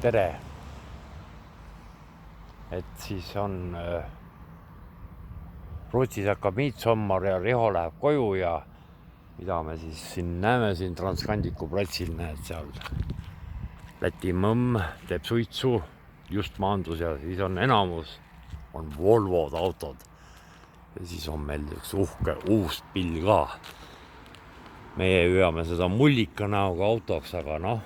tere. Et siis on Rootsis hakkab Midsommar ja Riho läheb koju ja mida me siis siin näeme siin Transkandiku platsil, näed seal Läti mõmm teeb suitsu, just maandus ja siis on enamus on Volvod autod ja siis on meil üks uhke uus pill ka. Meie hüüame seda mullika näoga autoks, aga noh,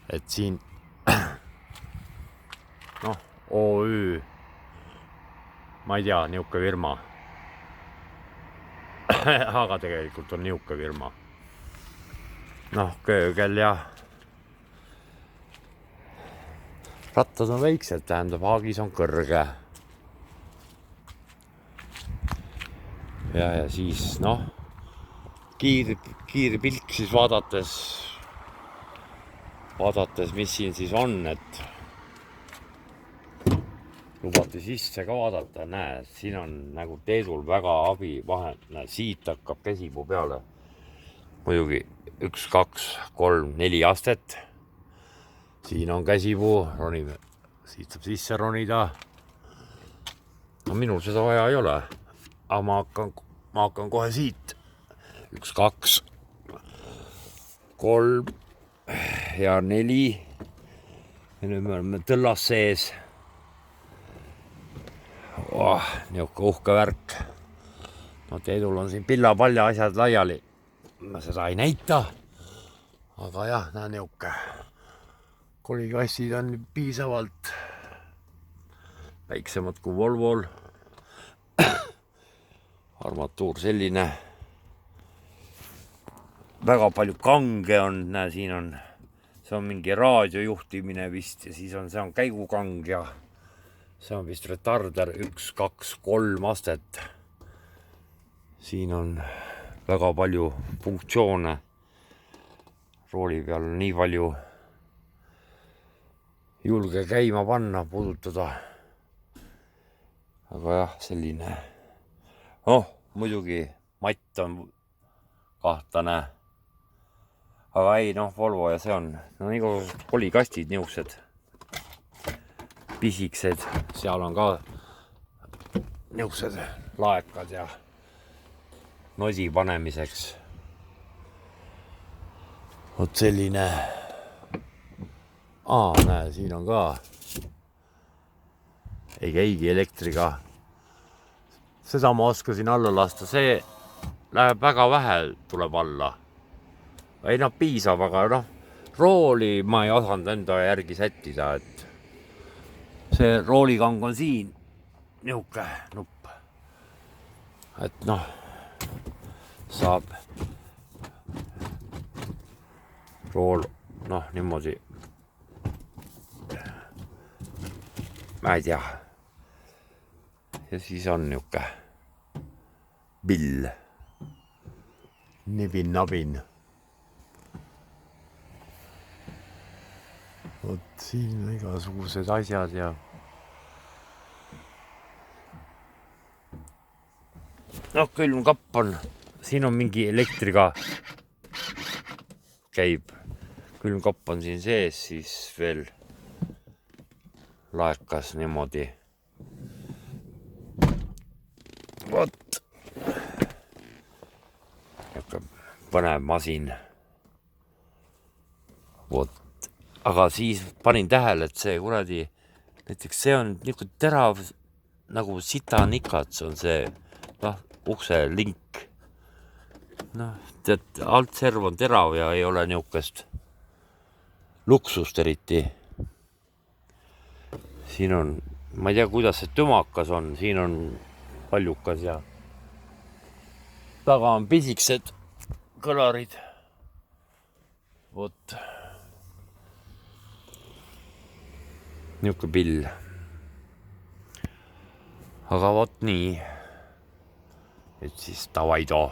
et siin noh, OÜ, ma ei tea, niuke firma. Aga tegelikult on niuke firma. Noh, köögel ja rattad on väiksed, tähendab, haagis on kõrge. Ja siis noh, kiire pilk siis vaadates, mis siin siis on, et lubati sisse ka vaadata, näe, siin on nagu teedul väga abivahe, siit hakkab käsipuu peale. Muidugi 1, 2, 3, 4 astet. Siin on käsipuu, ronime, siit saab sisse ronida. No minul seda vaja ei ole, aga ma hakkan kohe siit. 1, 2, 3 ja 4. Ja nüüd me oleme tõllas sees. Niuke uhke värk. No teedul on siin pillapalja asjad laiali. Ma seda ei näita. Aga jah, näe niuke. Kolikassid on piisavalt väiksemad kui Volvol. Armatuur selline. Väga palju kange on, näe, siin on, see on mingi raadiojuhtimine vist ja siis on, see on käigukang ja see on vist retarder 1, 2, 3 astet. Siin on väga palju funktsioone. Rooli peal on nii palju julge käima panna, puudutada. Aga jah, selline. Muidugi matt on kahtlane. Aga ei, Volvo ja see on, nagu kolikastid niuksed. Pisiksed, seal on ka niuksed laekad ja nosi panemiseks. Vot selline. Näe, siin on ka. Ei käigi elektriga. Seda ma oskasin alla lasta, see läheb väga vähe, tuleb alla. Ei piisab, aga rooli ma ei osanud enda järgi sättida, et see roolikang on siin, niuke nupp. Et saab rool, niimoodi. Ma ei tea. Ja siis on niuke pill. Nibin-nabin. Vot siin on igasugused asjad ja külmkapp on, siin on mingi elektriga käib. Külmkapp on siin sees, siis veel laekas niimoodi. Vot. Põnev masin. Vot. Aga siis panin tähele, et see kuradi, näiteks see on niisugune terav nagu sitanikats on see, ukse link. Tead, altserv on terav ja ei ole niisugust luksust eriti. Siin on, ma ei tea, kuidas see tümakas on, siin on paljukas ja taga on pisiksed kõlarid. Vot. Niuke pill. Aga vot nii. Et siis davai too.